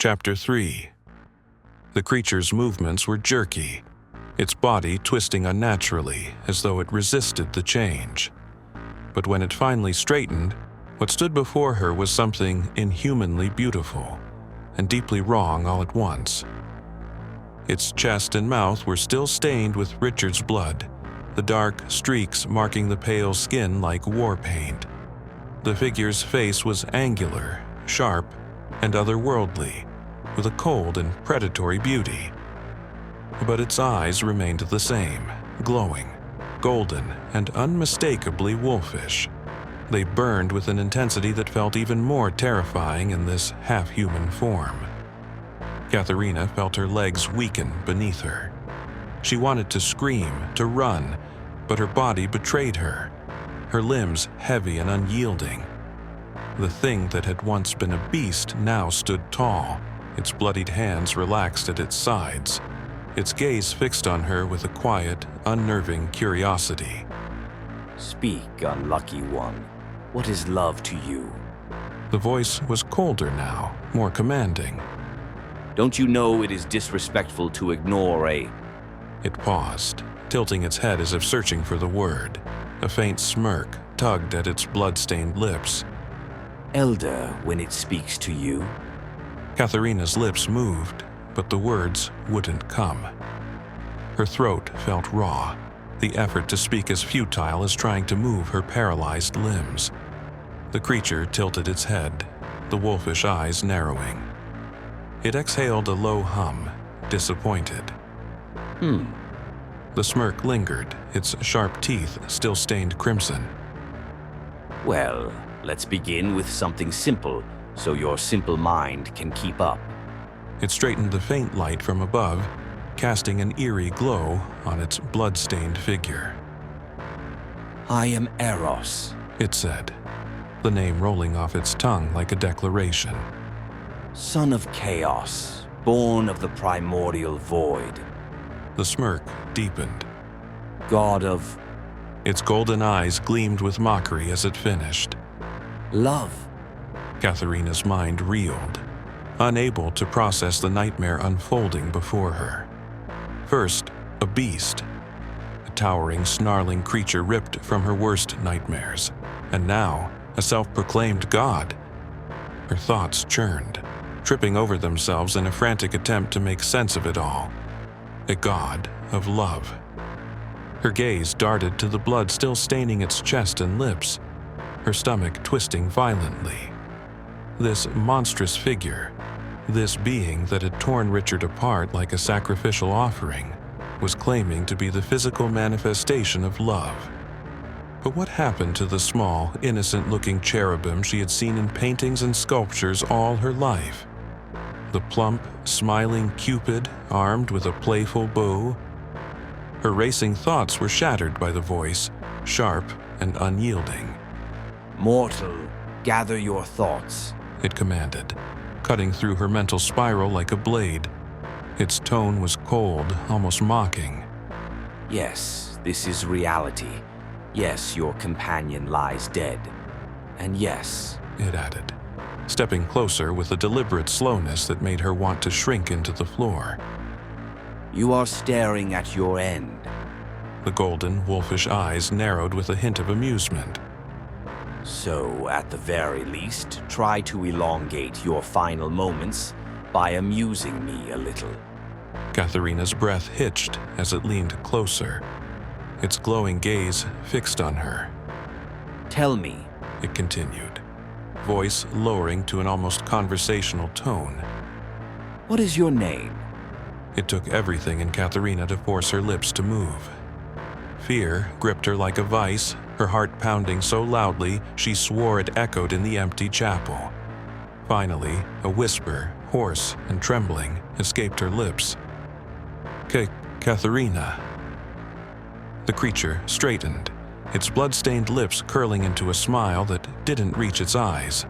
Chapter 3. The creature's movements were jerky, its body twisting unnaturally as though it resisted the change. But when it finally straightened, what stood before her was something inhumanly beautiful and deeply wrong all at once. Its chest and mouth were still stained with Richard's blood, the dark streaks marking the pale skin like war paint. The figure's face was angular, sharp, and otherworldly, with a cold and predatory beauty. But its eyes remained the same, glowing, golden, and unmistakably wolfish. They burned with an intensity that felt even more terrifying in this half-human form. Katharina felt her legs weaken beneath her. She wanted to scream, to run, but her body betrayed her, her limbs heavy and unyielding. The thing that had once been a beast now stood tall, its bloodied hands relaxed at its sides, its gaze fixed on her with a quiet, unnerving curiosity. "Speak, unlucky one. What is love to you?" The voice was colder now, more commanding. "Don't you know it is disrespectful to ignore a—" It paused, tilting its head as if searching for the word. A faint smirk tugged at its blood-stained lips. "elder when it speaks to you?" Katharina's lips moved, but the words wouldn't come. Her throat felt raw, the effort to speak as futile as trying to move her paralyzed limbs. The creature tilted its head, the wolfish eyes narrowing. It exhaled a low hum, disappointed. The smirk lingered, its sharp teeth still stained crimson. "Well, let's begin with something simple, so your simple mind can keep up." It straightened the faint light from above, casting an eerie glow on its blood-stained figure. "I am Eros," it said, the name rolling off its tongue like a declaration. "son of chaos, born of the primordial void, The smirk deepened. god of Its golden eyes gleamed with mockery as it finished. love." Katharina's mind reeled, unable to process the nightmare unfolding before her. First, a beast, a towering, snarling creature ripped from her worst nightmares, and now a self-proclaimed god. Her thoughts churned, tripping over themselves in a frantic attempt to make sense of it all. A god of love. Her gaze darted to the blood still staining its chest and lips, her stomach twisting violently. This monstrous figure, this being that had torn Richard apart like a sacrificial offering, was claiming to be the physical manifestation of love. But what happened to the small, innocent-looking cherubim she had seen in paintings and sculptures all her life? The plump, smiling Cupid armed with a playful bow? Her racing thoughts were shattered by the voice, sharp and unyielding. "Mortal, gather your thoughts," it commanded, cutting through her mental spiral like a blade. Its tone was cold, almost mocking. "Yes, this is reality. Yes, your companion lies dead. And yes," it added, stepping closer with a deliberate slowness that made her want to shrink into the floor. "you are staring at your end." The golden, wolfish eyes narrowed with a hint of amusement. "So, at the very least, try to elongate your final moments by amusing me a little." Katharina's breath hitched as it leaned closer, its glowing gaze fixed on her. "Tell me," it continued, voice lowering to an almost conversational tone. "what is your name?" It took everything in Katharina to force her lips to move. Fear gripped her like a vice, her heart pounding so loudly she swore it echoed in the empty chapel. Finally, a whisper, hoarse and trembling, escaped her lips. Katharina." The creature straightened, its blood-stained lips curling into a smile that didn't reach its eyes.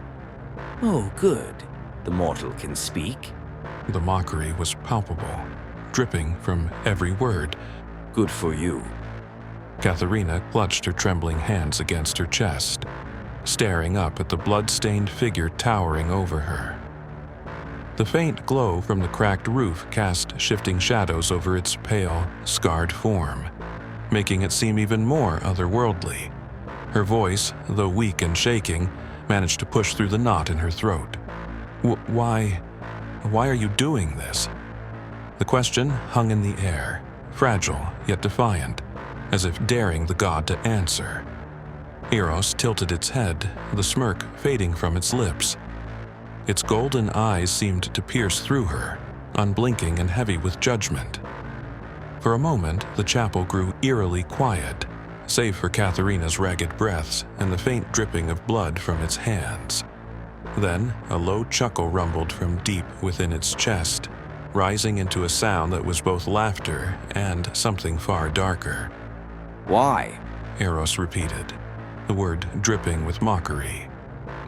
"Oh, good. The mortal can speak." The mockery was palpable, dripping from every word. "Good for you." Katharina clutched her trembling hands against her chest, staring up at the blood-stained figure towering over her. The faint glow from the cracked roof cast shifting shadows over its pale, scarred form, making it seem even more otherworldly. Her voice, though weak and shaking, managed to push through the knot in her throat. Why are you doing this?" The question hung in the air, fragile yet defiant, as if daring the god to answer. Eros tilted its head, the smirk fading from its lips. Its golden eyes seemed to pierce through her, unblinking and heavy with judgment. For a moment, the chapel grew eerily quiet, save for Katharina's ragged breaths and the faint dripping of blood from its hands. Then, a low chuckle rumbled from deep within its chest, rising into a sound that was both laughter and something far darker. "Why?" Eros repeated, the word dripping with mockery.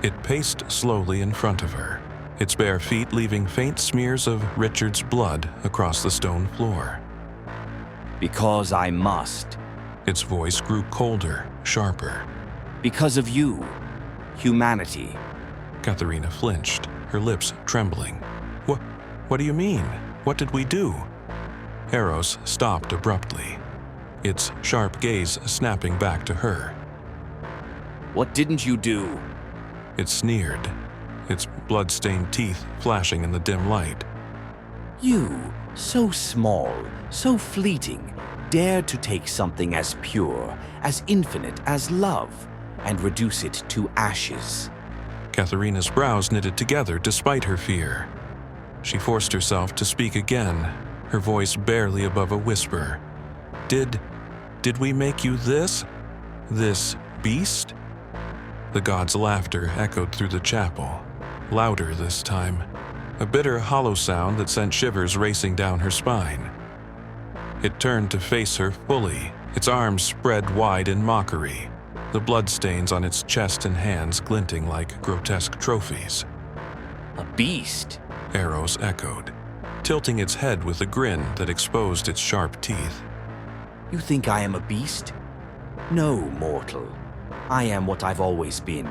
It paced slowly in front of her, its bare feet leaving faint smears of Richard's blood across the stone floor. "Because I must." Its voice grew colder, sharper. "Because of you. Humanity." Katharina flinched, her lips trembling. What do you mean? What did we do?" Eros stopped abruptly, its sharp gaze snapping back to her. "What didn't you do?" It sneered, its blood-stained teeth flashing in the dim light. "You, so small, so fleeting, dared to take something as pure, as infinite as love, and reduce it to ashes." Katharina's brows knitted together despite her fear. She forced herself to speak again, her voice barely above a whisper. Did we make you this beast?" The god's laughter echoed through the chapel, louder this time, a bitter, hollow sound that sent shivers racing down her spine. It turned to face her fully, its arms spread wide in mockery, the bloodstains on its chest and hands glinting like grotesque trophies. "A beast?" Eros echoed, tilting its head with a grin that exposed its sharp teeth. "You think I am a beast? No, mortal. I am what I've always been.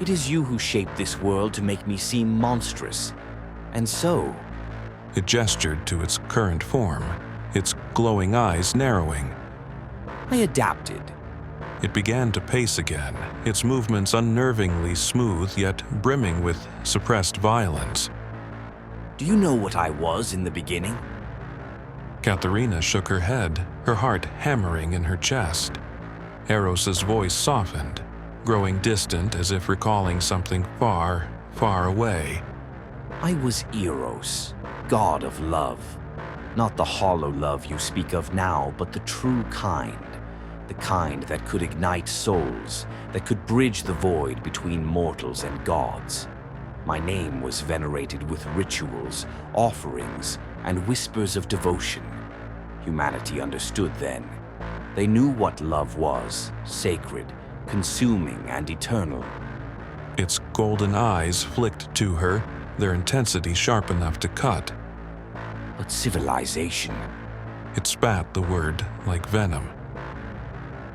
It is you who shaped this world to make me seem monstrous. And so..." It gestured to its current form, its glowing eyes narrowing. "I adapted." It began to pace again, its movements unnervingly smooth yet brimming with suppressed violence. "Do you know what I was in the beginning?" Katharina shook her head, her heart hammering in her chest. Eros's voice softened, growing distant as if recalling something far, far away. "I was Eros, god of love. Not the hollow love you speak of now, but the true kind. The kind that could ignite souls, that could bridge the void between mortals and gods. My name was venerated with rituals, offerings, and whispers of devotion. Humanity understood then. They knew what love was, sacred, consuming, and eternal." Its golden eyes flicked to her, their intensity sharp enough to cut. "But civilization..." It spat the word like venom.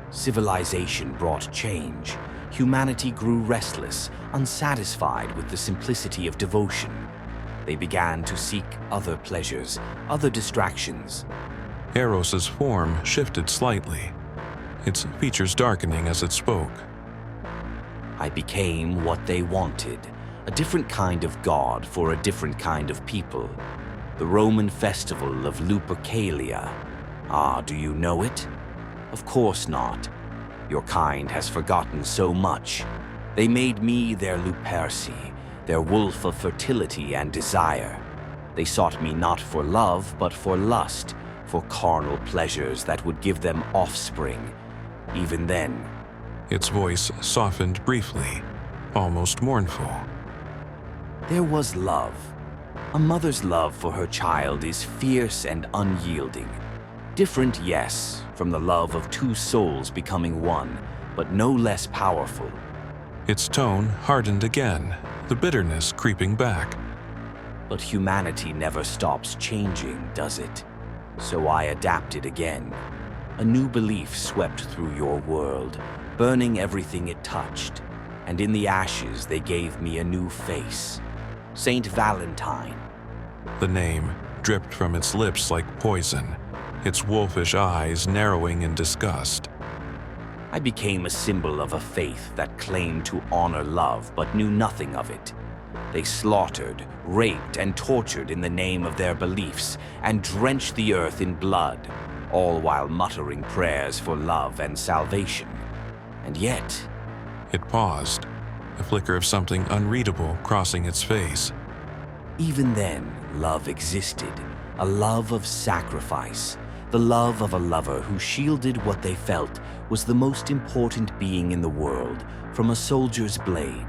"Civilization brought change. Humanity grew restless, unsatisfied with the simplicity of devotion. They began to seek other pleasures, other distractions." Eros's form shifted slightly, its features darkening as it spoke. "I became what they wanted, a different kind of god for a different kind of people. The Roman festival of Lupercalia. Ah, do you know it? Of course not. Your kind has forgotten so much. They made me their Luperci, their wolf of fertility and desire. They sought me not for love, but for lust, for carnal pleasures that would give them offspring. Even then..." Its voice softened briefly, almost mournful. "There was love. A mother's love for her child is fierce and unyielding. Different, yes, from the love of two souls becoming one, but no less powerful." Its tone hardened again, the bitterness creeping back. "But humanity never stops changing, does it? So I adapted again. A new belief swept through your world, burning everything it touched, and in the ashes they gave me a new face. Saint Valentine, The name dripped from its lips like poison, its wolfish eyes narrowing in disgust. I became a symbol of a faith that claimed to honor love but knew nothing of it. They slaughtered, raped, and tortured in the name of their beliefs and drenched the earth in blood, all while muttering prayers for love and salvation. And yet, It paused, a flicker of something unreadable crossing its face. even then, love existed, a love of sacrifice, the love of a lover who shielded what they felt was the most important being in the world from a soldier's blade,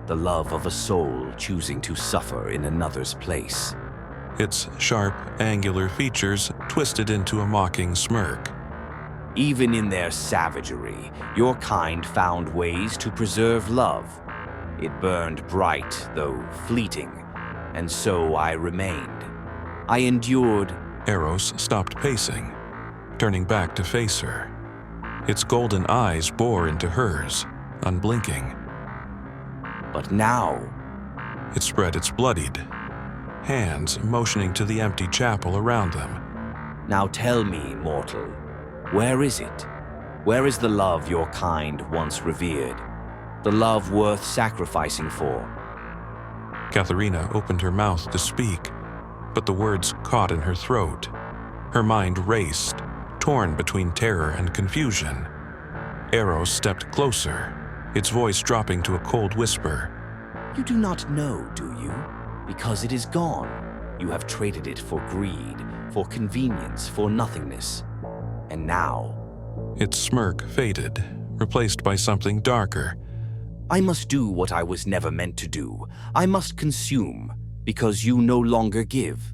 the love of a soul choosing to suffer in another's place. Its sharp, angular features twisted into a mocking smirk. Even in their savagery, your kind found ways to preserve love. It burned bright, though fleeting, and so I remained. I endured. Eros stopped pacing, turning back to face her. Its golden eyes bore into hers, unblinking. But now, It spread its bloodied hands, motioning to the empty chapel around them. now tell me, mortal, where is it? Where is the love your kind once revered? The love worth sacrificing for? Katharina opened her mouth to speak, but the words caught in her throat. Her mind raced, torn between terror and confusion. Eros stepped closer, its voice dropping to a cold whisper. You do not know, do you? Because it is gone. You have traded it for greed, for convenience, for nothingness. And now, Its smirk faded, replaced by something darker. I must do what I was never meant to do. I must consume, because you no longer give.